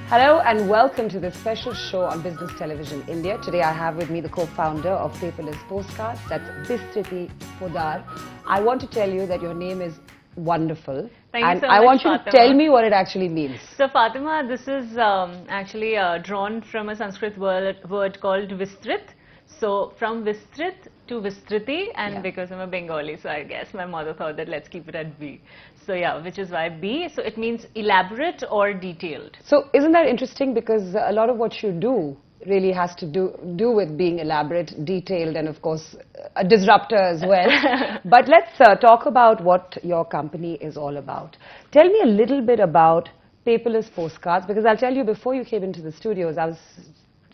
Hello and welcome to this special show on Business Television India. Today I have with me the co-founder of Paperless Postcards, that's BTVI. I want to tell you that your name is wonderful. Thank you so much, I want you to Fatima. tell me what it actually means. So Fatima, this is actually drawn from a Sanskrit word called Vistrit. So from Vistrit to Vistriti, and because I'm a Bengali, so I guess my mother thought that let's keep it at B. So yeah, which is why B. So it means elaborate or detailed. So isn't that interesting, because a lot of what you do really has to do with being elaborate, detailed, and of course a disruptor as well. But let's talk about what your company is all about. Tell me a little bit about Paperless Postcards, because I'll tell you, before you came into the studios, I was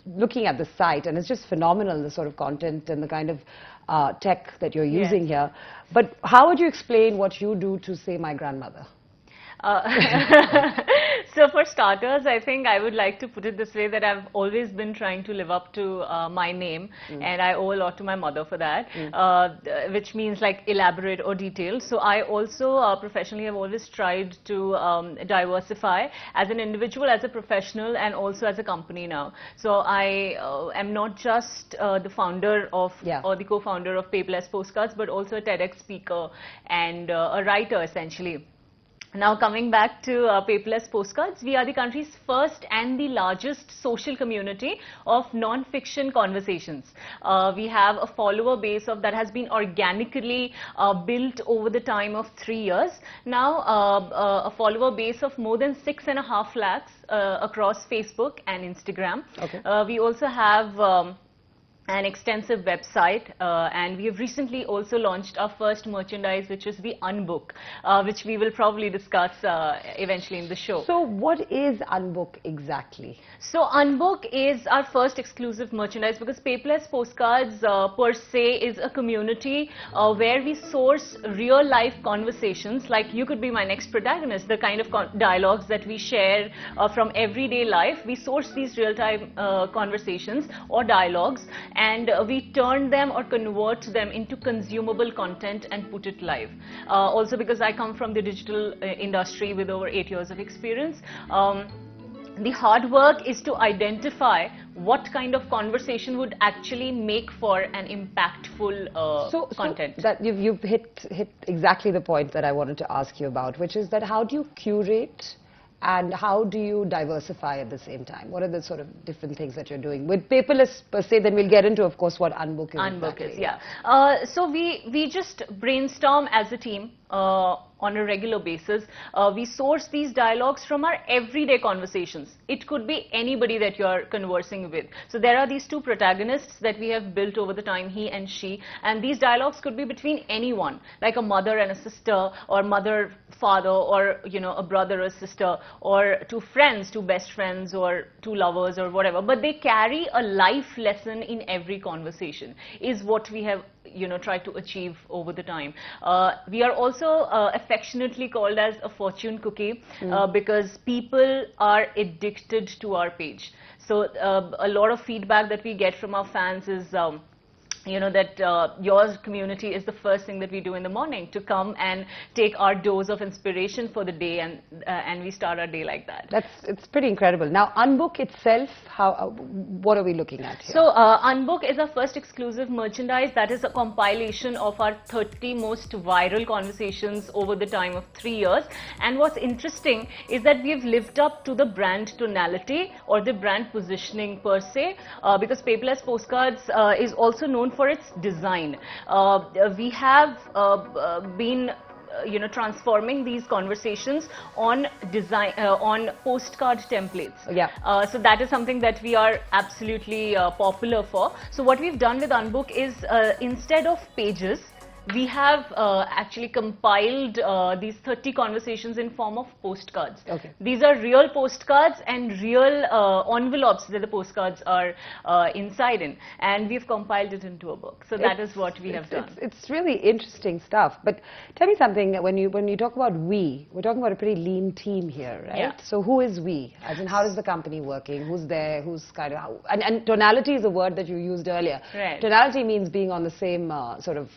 looking at the site and it's just phenomenal, the sort of content and the kind of tech that you're using here. But how would you explain what you do to, say, my grandmother? So for starters, I think I would like to put it this way, that I've always been trying to live up to my name, and I owe a lot to my mother for that, which means like elaborate or detailed. So I also professionally have always tried to diversify as an individual, as a professional, and also as a company now. So I am not just the founder of or the co-founder of Paperless Postcards, but also a TEDx speaker and a writer essentially. Now coming back to Paperless Postcards, we are the country's first and the largest social community of non-fiction conversations. We have a follower base that has been organically built over the time of 3 years. Now a follower base of more than 6.5 lakhs across Facebook and Instagram. We also have an extensive website, and we have recently also launched our first merchandise, which is the Unbook, which we will probably discuss eventually in the show. So what is Unbook exactly? So Unbook is our first exclusive merchandise, because Paperless Postcards per se is a community where we source real life conversations. Like, you could be my next protagonist, the kind of dialogues that we share from everyday life. We source these real time conversations or dialogues, and we turn them or convert them into consumable content and put it live. Also, because I come from the digital industry with over 8 years of experience, the hard work is to identify what kind of conversation would actually make for an impactful content. So that you've hit exactly the point that I wanted to ask you about, which is that how do you curate and how do you diversify at the same time? What are the sort of different things that you're doing with Paperless per se? Then we'll get into, of course, what Unbook is. Unbook is, so we just brainstorm as a team on a regular basis. We source these dialogues from our everyday conversations. It could be anybody that you're conversing with. So there are these two protagonists that we have built over the time, he and she, and these dialogues could be between anyone, like a mother and a sister, or mother, father, or a brother or sister, or two friends, two best friends, or two lovers, or whatever. But they carry a life lesson in every conversation, is what we have tried to achieve over the time. We are also affectionately called as a fortune cookie, because people are addicted to our page. So a lot of feedback that we get from our fans is that your community is the first thing that we do in the morning, to come and take our dose of inspiration for the day, and we start our day like that. It's pretty incredible. Now, Unbook itself, what are we looking at here? So Unbook is our first exclusive merchandise that is a compilation of our 30 most viral conversations over the time of 3 years. And what's interesting is that we've lived up to the brand tonality or the brand positioning per se, because Paperless Postcards is also known for its design. We have been transforming these conversations on design, on postcard templates. So that is something that we are absolutely popular for. So what we've done with Unbook is, instead of pages, we have actually compiled these 30 conversations in form of postcards. These are real postcards and real envelopes that the postcards are inside in, and we've compiled it into a book. So that is what we have done. It's really interesting stuff. But tell me something, when you talk about we're talking about a pretty lean team here, right? So who is we? As in, how is the company working? Who's there? Who's kind of and tonality is a word that you used earlier. Tonality means being on the same sort of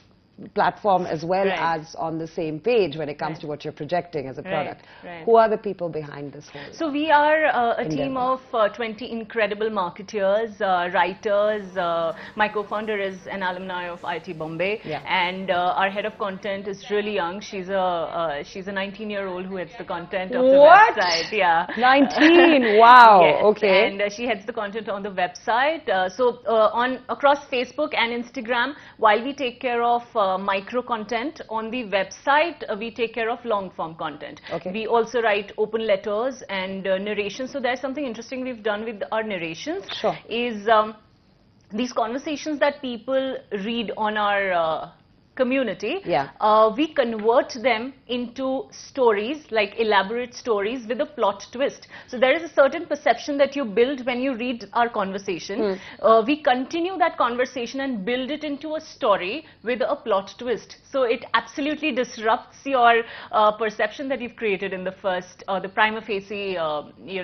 platform as well Right. as on the same page when it comes Right. to what you're projecting as a product. Right. Who are the people behind this whole? So we are a team endeavor. of 20 incredible marketeers, writers. My co-founder is an alumni of IIT Bombay, Yeah. and our head of content is really young. She's a 19-year-old who heads the content of the What? website. Yeah, 19. Wow. Yes, Okay. and she heads the content on the website. So on across Facebook and Instagram, while we take care of micro content on the website, we take care of long form content. Okay. We also write open letters and narrations. So there's something interesting we've done with our narrations. Sure. Is these conversations that people read on our community, Yeah. we convert them into stories, like elaborate stories with a plot twist. So there is a certain perception that you build when you read our conversation. We continue that conversation and build it into a story with a plot twist. So it absolutely disrupts your perception that you've created in the first, the prima facie,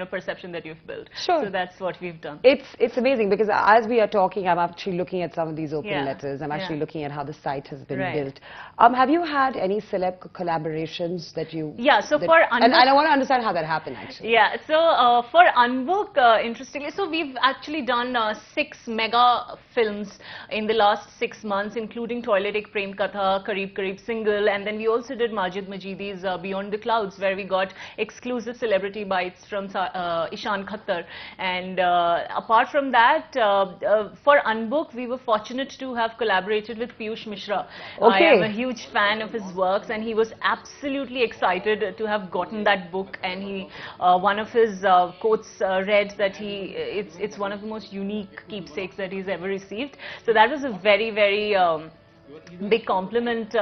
perception that you've built. Sure. So that's what we've done. It's amazing because as we are talking, I'm actually looking at some of these open Yeah. letters. I'm actually Yeah. looking at how the site has been Right. built. Have you had any celeb collaborations that you? Yeah, so that, for and I want to understand how that happened actually. Yeah, so for Unbook, interestingly, so we've actually done 6 mega films in the last 6 months, including Toilet Ek Prem Katha, Kareeb Kareeb Single, and then we also did Majid Majidi's Beyond the Clouds, where we got exclusive celebrity bites from Ishan Khattar. And apart from that, for Unbook, we were fortunate to have collaborated with Piyush Mishra. Okay. I am a huge fan of his works, and he was absolutely excited to have gotten that book. And he, one of his quotes read that it's one of the most unique keepsakes that he's ever received. So that was a very, very big compliment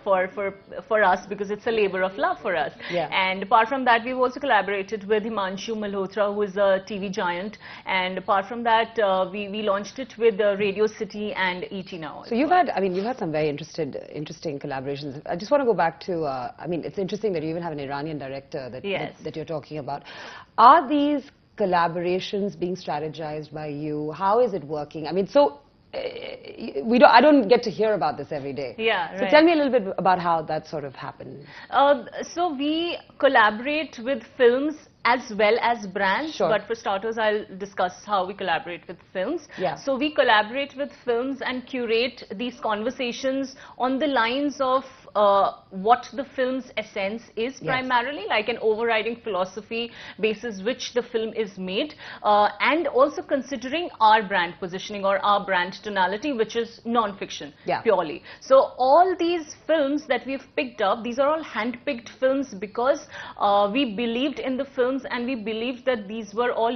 for us, because it's a labor of love for us. Yeah. And apart from that, we've also collaborated with Himanshu Malhotra, who is a TV giant. And apart from that, we launched it with Radio City and ET Now. So you've had some very interesting collaborations. I just want to go back to, it's interesting that you even have an Iranian director that, Yes. that you're talking about. Are these collaborations being strategized by you? How is it working? I mean, so I don't get to hear about this every day. Yeah, So right. tell me a little bit about how that sort of happened. So we collaborate with films as well as brands. Sure. But for starters, I'll discuss how we collaborate with films. Yeah. So we collaborate with films and curate these conversations on the lines of what the film's essence is, Yes. primarily, like an overriding philosophy basis which the film is made, and also considering our brand positioning or our brand tonality, which is non-fiction. Yeah. Purely. So all these films that we've picked up, these are all hand-picked films because we believed in the films, and we believed that these were all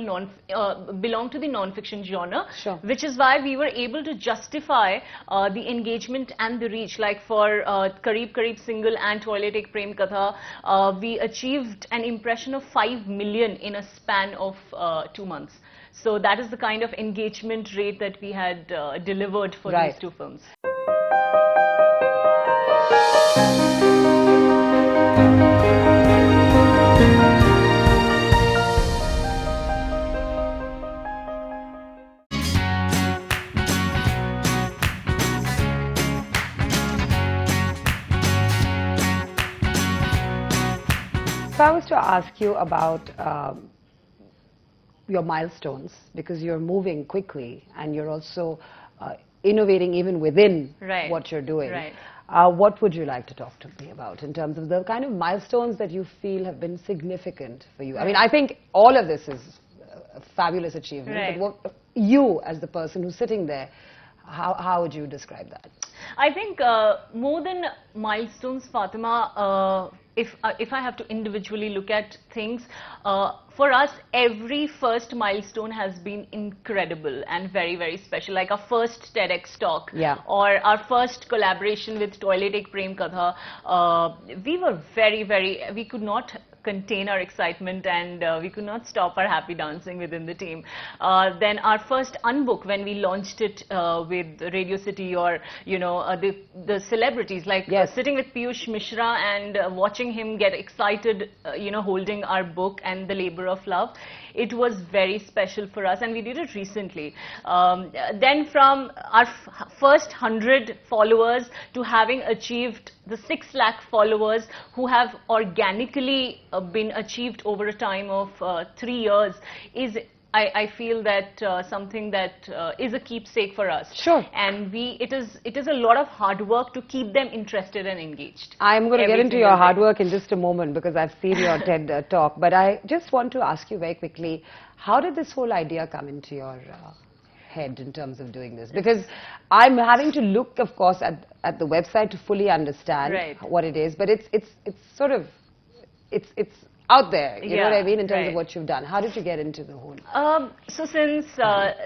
belong to the non-fiction genre. Sure. Which is why we were able to justify the engagement and the reach. Like for Kareeb Kareeb Single and Toilet Ek Prem Katha, we achieved an impression of 5 million in a span of 2 months. So that is the kind of engagement rate that we had delivered for Right. these 2 films. If I was to ask you about your milestones, because you're moving quickly and you're also innovating even within Right. what you're doing, Right. what would you like to talk to me about in terms of the kind of milestones that you feel have been significant for you? I mean, I think all of this is a fabulous achievement, Right. but what you, as the person who's sitting there, how would you describe that? I think more than milestones, Fatima, if I have to individually look at things, for us, every first milestone has been incredible and very, very special. Like our first TEDx talk, Yeah. or our first collaboration with Toilet Ek Prem Katha, we were we could not contain our excitement, and we could not stop our happy dancing within the team. Then our first Unbook, when we launched it with Radio City, or the celebrities, like Yes. sitting with Piyush Mishra and watching watching him get excited, holding our book and the labor of love, it was very special for us, and we did it recently. Then from our first 100 followers to having achieved the 6 lakh followers who have organically been achieved over a time of 3 years is, I feel that something that is a keepsake for us. Sure. And it is a lot of hard work to keep them interested and engaged. I'm going to get into your hard work in just a moment because I've seen your TED talk. But I just want to ask you very quickly, how did this whole idea come into your head in terms of doing this? Because I'm having to look, of course, at the website to fully understand what it is. But it's sort of, it's out there, you know what I mean, in terms of what you've done. How did you get into the whole? So since,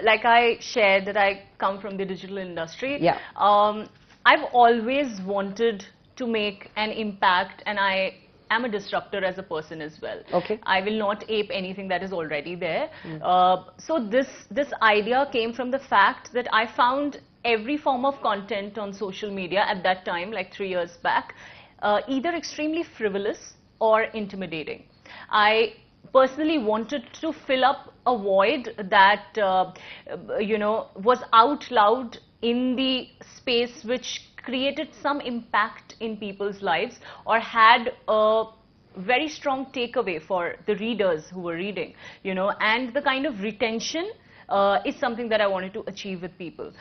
like I shared that I come from the digital industry, I've always wanted to make an impact, and I am a disruptor as a person as well. Okay. I will not ape anything that is already there. So this idea came from the fact that I found every form of content on social media at that time, like 3 years back, either extremely frivolous or intimidating. I personally wanted to fill up a void that, was out loud in the space which created some impact in people's lives or had a very strong takeaway for the readers who were reading, and the kind of retention is something that I wanted to achieve with people,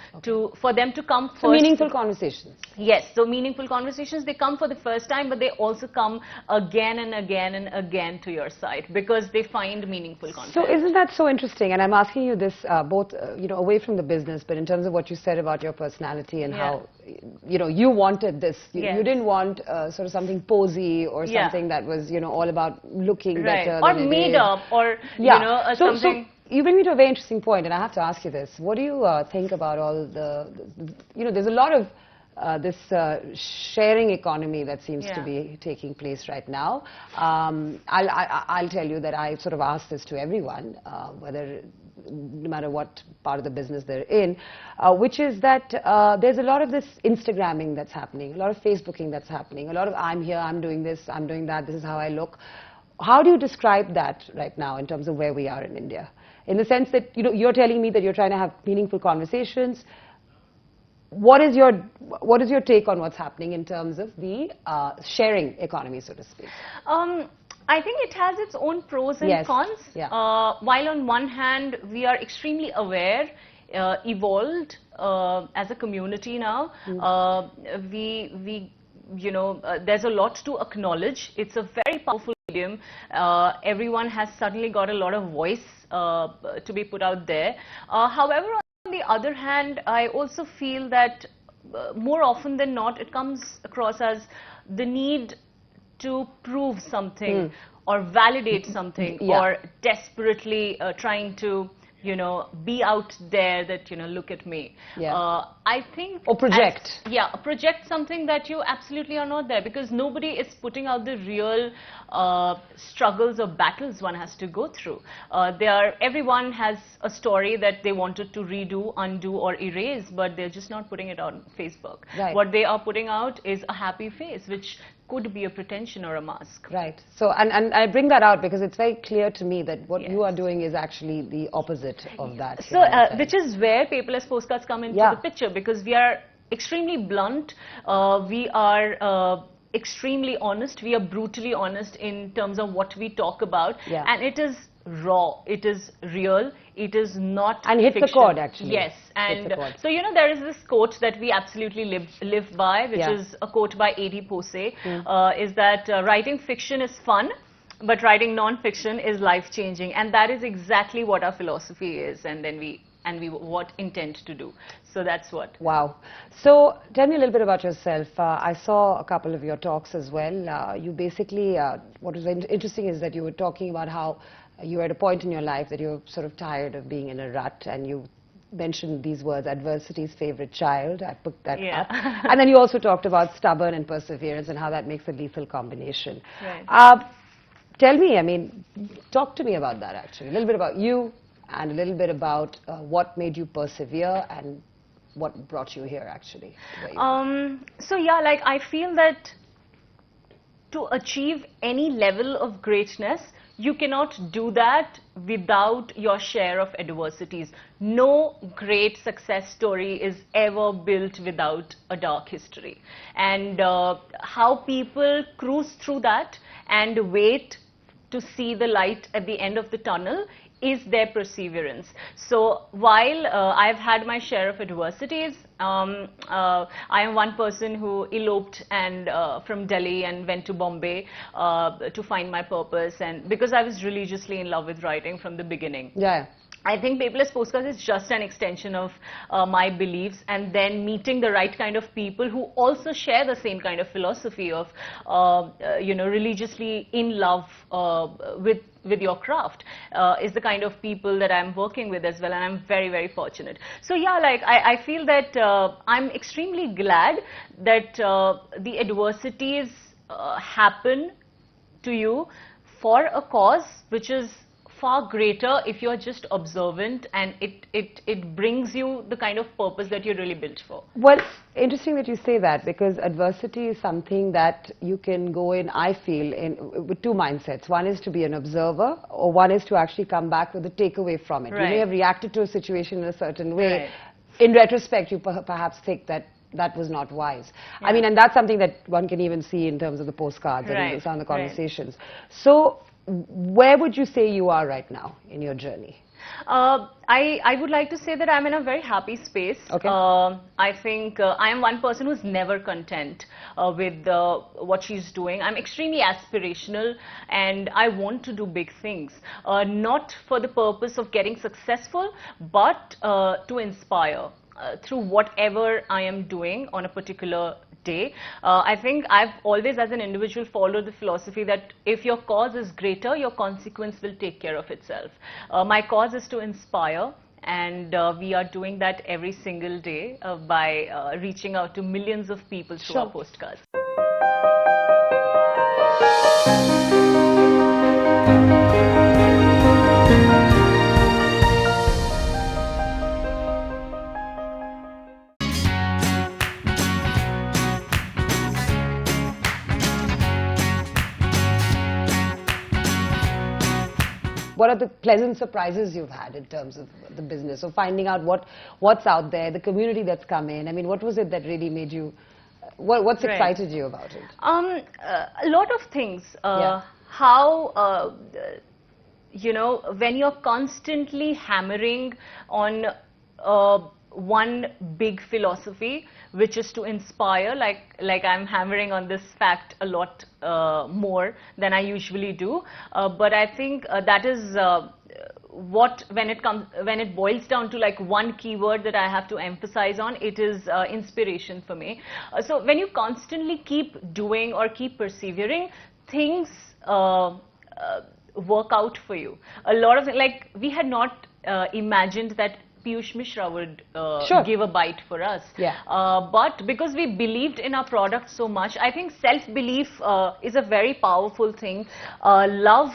for them to come first. So meaningful conversations. Yes, so meaningful conversations, they come for the first time, but they also come again and again and again to your site because they find meaningful content. So isn't that so interesting? And I'm asking you this both, away from the business, but in terms of what you said about your personality and how, you wanted this. You didn't want sort of something posy or something that was, all about looking better or than made up or, something. So you bring me to a very interesting point, and I have to ask you this. What do you think about all the there's a lot of this sharing economy that seems to be taking place right now. I'll tell you that I sort of ask this to everyone, no matter what part of the business they're in, which is that there's a lot of this Instagramming that's happening, a lot of Facebooking that's happening, a lot of I'm here, I'm doing this, I'm doing that, this is how I look. How do you describe that right now in terms of where we are in India? In the sense that, you're telling me that you're trying to have meaningful conversations. What is your take on what's happening in terms of the sharing economy, so to speak? I think it has its own pros and cons. While on one hand, we are extremely aware, evolved as a community now. There's a lot to acknowledge. It's a very powerful medium. Everyone has suddenly got a lot of voice to be put out there. However, on the other hand, I also feel that more often than not, it comes across as the need to prove something or validate something or desperately trying to be out there that, look at me. I think... Or project. Project something that you absolutely are not there, because nobody is putting out the real struggles or battles one has to go through. Everyone has a story that they wanted to redo, undo or erase, but they're just not putting it on Facebook. What they are putting out is a happy face, which could be a pretension or a mask. Right. So, and I bring that out because it's very clear to me that what you are doing is actually the opposite of that. So, which is where paperless postcards come into the picture, because we are extremely blunt, we are extremely honest, we are brutally honest in terms of what we talk about, and it is raw, it is real, it is not and hit fiction. The chord, actually. Yes, and so there is this quote that we absolutely live by, which is a quote by A.D. Pose, is that writing fiction is fun, but writing non-fiction is life-changing, and that is exactly what our philosophy is, and then we what intend to do. So that's what. Wow. So tell me a little bit about yourself. I saw a couple of your talks as well. You basically, what was interesting is that you were talking about how you were at a point in your life that you're sort of tired of being in a rut, and you mentioned these words, adversity's favorite child. I picked that up. And then you also talked about stubborn and perseverance and how that makes a lethal combination. Tell me, talk to me about that actually. A little bit about you and a little bit about what made you persevere and what brought you here actually. So yeah, like I feel that to achieve any level of greatness, you cannot do that without your share of adversities. No great success story is ever built without a dark history. And how people cruise through that and wait to see the light at the end of the tunnel is their perseverance. So while I've had my share of adversities, I am one person who eloped and from Delhi and went to Bombay to find my purpose, and because I was religiously in love with writing from the beginning. Yeah. I think Paperless Postcards is just an extension of my beliefs, and then meeting the right kind of people who also share the same kind of philosophy of, religiously in love with your craft is the kind of people that I'm working with as well, and I'm very, very fortunate. So yeah, like I feel that I'm extremely glad that the adversities happen to you for a cause which is far greater if you're just observant, and it brings you the kind of purpose that you're really built for. Well, interesting that you say that, because adversity is something that you can go in, I feel, with two mindsets. One is to be an observer, or one is to actually come back with a takeaway from it. Right. You may have reacted to a situation in a certain way. Right. In retrospect, you perhaps think that that was not wise. Yeah. I mean, and that's something that one can even see in terms of the postcards and some of the conversations. Right. So, where would you say you are right now in your journey? I would like to say that I'm in a very happy space. Okay. I think I am one person who's never content with what she's doing. I'm extremely aspirational, and I want to do big things. Not for the purpose of getting successful, but to inspire through whatever I am doing on a particular day. I think I've always, as an individual, followed the philosophy that if your cause is greater, your consequence will take care of itself. My cause is to inspire, and we are doing that every single day by reaching out to millions of people through our postcards. What are the pleasant surprises you've had in terms of the business, or finding out what's out there, the community that's come in? I mean, what was it that really made you, what's excited you about it? A lot of things. How, when you're constantly hammering on one big philosophy, which is to inspire, like I'm hammering on this fact a lot more than I usually do, but I think that is what, when it boils down to like one keyword that I have to emphasize on, it is inspiration for me. So when you constantly keep doing or keep persevering, things work out for you. A lot of, like, we had not imagined that Piyush Mishra would give a bite for us. But because we believed in our product so much, I think self-belief is a very powerful thing. Love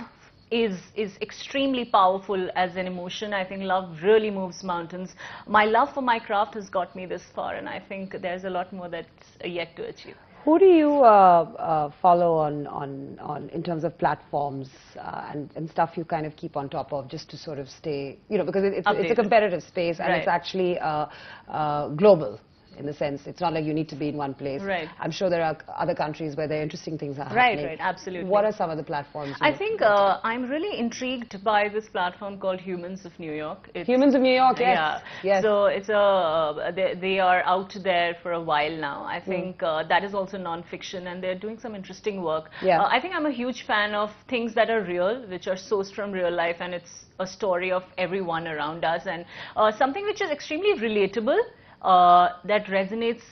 is extremely powerful as an emotion. I think love really moves mountains. My love for my craft has got me this far, and I think there's a lot more that's yet to achieve. Who do you follow on in terms of platforms and stuff you kind of keep on top of, just to sort of stay, because it's a competitive space, and it's actually global. In the sense, it's not like you need to be in one place. I'm sure there are other countries where there are interesting things are happening. Right, absolutely. What are some of the platforms? I think I'm really intrigued by this platform called Humans of New York. Humans of New York, yes. So it's they are out there for a while now. I think that is also non-fiction, and they're doing some interesting work. I think I'm a huge fan of things that are real, which are sourced from real life, and it's a story of everyone around us, and something which is extremely relatable. That resonates,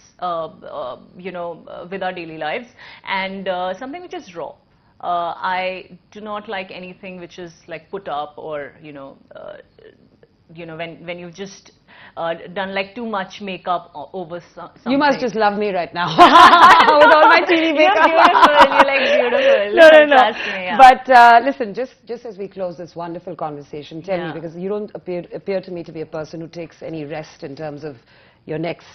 with our daily lives, and something which is raw. I do not like anything which is like put up, or when you've just done like too much makeup over something. You must just love me right now with all my TV makeup. You're beautiful. You look beautiful. No. Trust me, But listen, just as we close this wonderful conversation, tell me, because you don't appear to me to be a person who takes any rest in terms of your next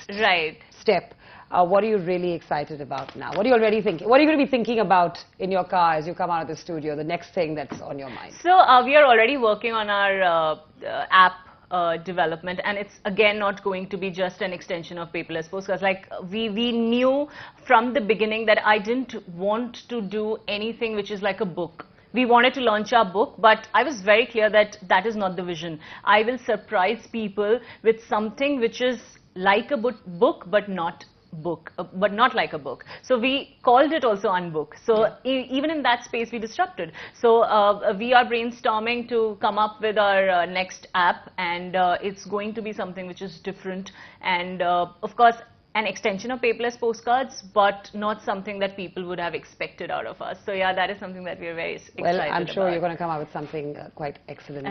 step. what are you really excited about now? What are you already thinking? What are you going to be thinking about in your car as you come out of the studio? The next thing that's on your mind? So we are already working on our app development, and it's again not going to be just an extension of Paperless Postcards. Like we knew from the beginning that I didn't want to do anything which is like a book. We wanted to launch our book, but I was very clear that that is not the vision. I will surprise people with something which is like a book, but not like a book. So we called it also Unbook. So even in that space we disrupted. So we are brainstorming to come up with our next app, and it's going to be something which is different, and of course an extension of Paperless Postcards, but not something that people would have expected out of us. So yeah, that is something that we are very excited about. Well, I'm sure you're going to come out with something quite excellent.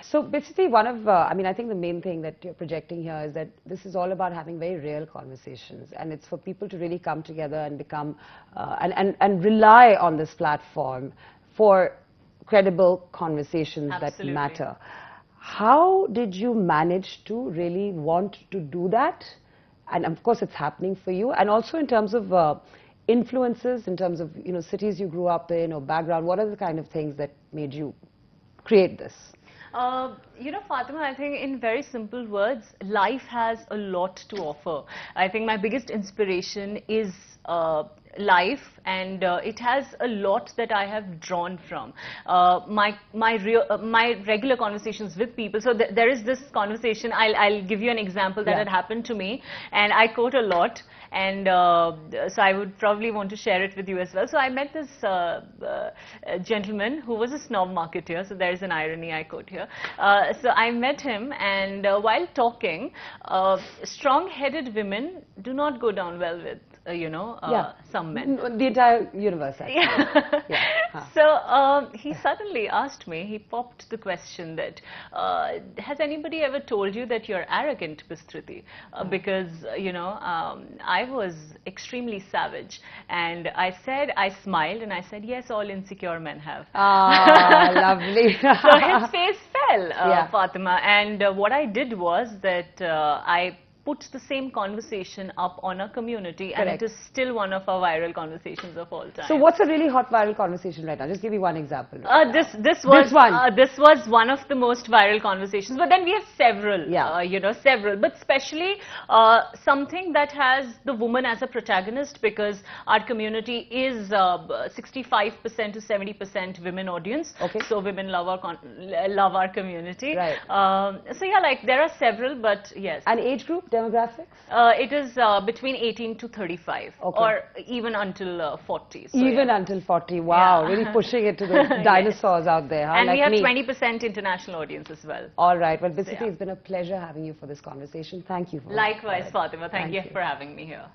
So basically, one of, I mean, I think the main thing that you're projecting here is that this is all about having very real conversations, and it's for people to really come together and become, and rely on this platform for credible conversations that matter. How did you manage to really want to do that? And of course, it's happening for you. And also in terms of influences, in terms of, you know, cities you grew up in or background, what are the kind of things that made you create this? You know, Fatima, I think in very simple words, life has a lot to offer. I think my biggest inspiration is life, and it has a lot that I have drawn from. My regular conversations with people. So there is this conversation. I'll give you an example that had happened to me, and I quote a lot, and so I would probably want to share it with you as well. So I met this gentleman who was a snob marketeer. So there is an irony I quote here. So I met him, and while talking, strong-headed women do not go down well with you know, some men. The entire universe, actually. So he suddenly asked me, he popped the question that, has anybody ever told you that you're arrogant, Bistriti? Because, you know, I was extremely savage. And I smiled and I said, yes, all insecure men have. Ah, lovely. So his face fell, Fatima. And what I did was that I put the same conversation up on a community, and it is still one of our viral conversations of all time. So what's a really hot viral conversation right now? Just give me one example. This was one of the most viral conversations, but then we have several, you know, several, but especially something that has the woman as a protagonist, because our community is 65% to 70% women audience. So women love our community. Right. So yeah, like there are several, but yes. An age group? Demographics? It is between 18 to 35, or even until 40. So even until 40, wow, really pushing it to the dinosaurs out there. And like we have 20% international audience as well. All right, well, Bistriti, it's been a pleasure having you for this conversation. Thank you. Likewise, Fatima, thank you for having me here.